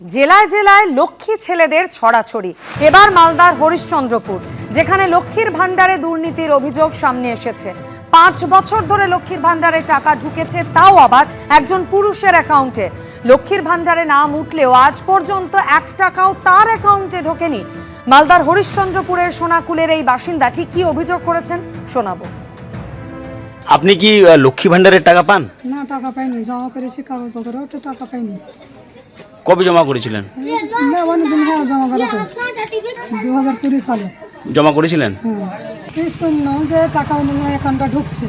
জেলায় জেলায় লক্ষ্মী ছেলেদের ছড়াছড়ি। এবার মালদার হরিশ্চন্দ্রপুর, যেখানে লক্ষ্মীর ভান্ডারে দুর্নীতির অভিযোগ সামনে এসেছে। 5 বছর ধরে লক্ষ্মীর ভান্ডারে টাকা ঢুকেছে, তাও আবার একজন পুরুষের অ্যাকাউন্টে। লক্ষ্মীর ভান্ডারে নাম উঠলেও আজ পর্যন্ত 1 টাকাও তার অ্যাকাউন্টে ঢোকেনি। মালদার হরিশ্চন্দ্রপুরের সোনাকুলের এই বাসিন্দা ঠিক কি অভিযোগ করেছেন শোনাবো। আপনি কি লক্ষ্মী ভান্ডারের টাকা পান? না, টাকা পাইনি। জমা করেছি কাগজপত্র, ওটা টাকা পাইনি। কবে জমা করেছিলেন? অনেকদিন হ্যাঁ জমা করা 2020 সালে জমা করেছিলেন? হ্যাঁ। এই শুনলাম যে টাকা অন্য অ্যাকাউন্টে ঢুকছে,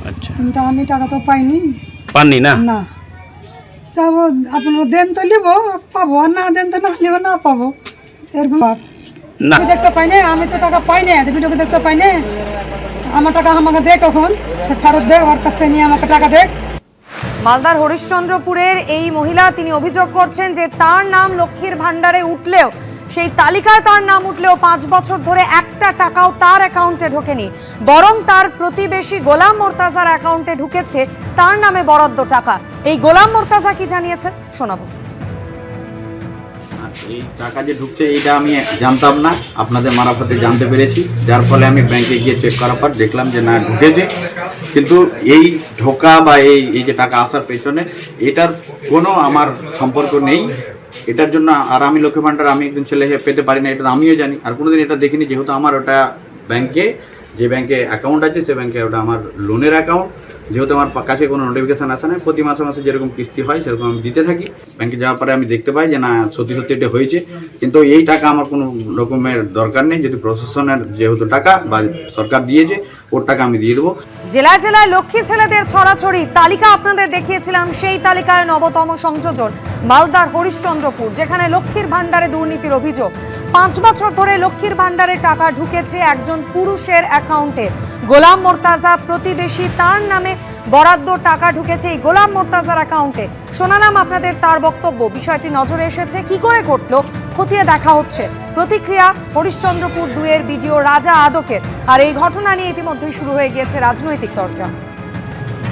আচ্ছা, কিন্তু আমি টাকা তো পাইনি। পাননি না? না, যাবো আপনারা দেন তো নিব, পাবো, আর না দেন তো না নিব, না পাবো। এরকম না, দেখতে পাই না, আমি তো টাকা পাই না, ভিডিওকে দেখতে পাই না। আমার টাকা আমাকে দেখ, কখন ফেরত দেখ, আমার কাছ থেকে নিয়ে আমাকে টাকা দেখ। মালদার হরিশ্চন্দ্রপুরের এই মহিলা তিনি অভিযোগ করছেন যে তার নাম লক্ষ্মীর ভান্ডারে উঠলেও, সেই তালিকায় তার নাম উঠলেও 5 বছর ধরে 1 টাকাও তার অ্যাকাউন্টে ঢোকেনি, বরং তার প্রতিবেশী গোলাম মোর্তাজার অ্যাকাউন্টে ঢুকেছে তার নামে বরাদ্দ টাকা। এই গোলাম মোর্তাজা কি জানিয়েছেন শোনাবো। এই টাকা যে ঢুকছে এটা আমি জানতাম না, আপনাদের মারফতে জানতে পেরেছি, যার ফলে আমি ব্যাংকে গিয়ে চেক করার পর দেখলাম যে না ঢুকেছে। কিন্তু এই ঢোকা বা এই যে টাকা আসার পেছনে এটার কোনো আমার সম্পর্ক নেই। এটার জন্য আর আমি লক্ষ্মী ভান্ডার আমি একজন ছেলে পেতে পারি না, এটা আমিও জানি। আর কোনোদিন এটা দেখিনি, যেহেতু আমার ওটা ব্যাংকে, যে ব্যাংকে অ্যাকাউন্ট আছে সে ব্যাংকে ওটা আমার লোনের অ্যাকাউন্ট। যেহেতু আমার কাছে কোনো নোটিফিকেশান আসে না, প্রতি মাসে মাসে যেরকম কিস্তি হয় সেরকম আমি দিতে থাকি। ব্যাংকে যাওয়ার পরে আমি দেখতে পাই যে না সত্যি সত্যি এটা হয়েছে, কিন্তু এই টাকা আমার কোনো রকমের দরকার নেই। যদি প্রশাসনের যেহেতু টাকা বা সরকার দিয়েছে ওর টাকা আমি দিয়ে দেবো। জেলায় জেলায় লক্ষ্মী ছেলেদের ছড়াছড়ি তালিকা আপনাদের দেখিয়েছিলাম, সেই তালিকায় নবতম সংযোজন মালদার হরিশ্চন্দ্রপুর, যেখানে লক্ষ্মীর ভান্ডারে দুর্নীতির অভিযোগ। 5 বছর ধরে লক্ষ্মীর ভান্ডারে টাকা ঢুকেছে একজন পুরুষের অ্যাকাউন্টে। গোলাম মোর্তাজা প্রতিবেশী, তার নামে বরাদ্দ টাকা ঢুকেছে এই গোলাম মোর্তাজার অ্যাকাউন্টে। শোনালাম আপনাদের তার বক্তব্য। বিষয়টি নজরে এসেছে, কি করে ঘটলো খতিয়ে দেখা হচ্ছে। প্রতিক্রিয়া হরিশ্চন্দ্রপুর 2 এর বিডিও রাজা আদকের। আর এই ঘটনা নিয়ে ইতিমধ্যেই শুরু হয়ে গিয়েছে রাজনৈতিক চর্চা।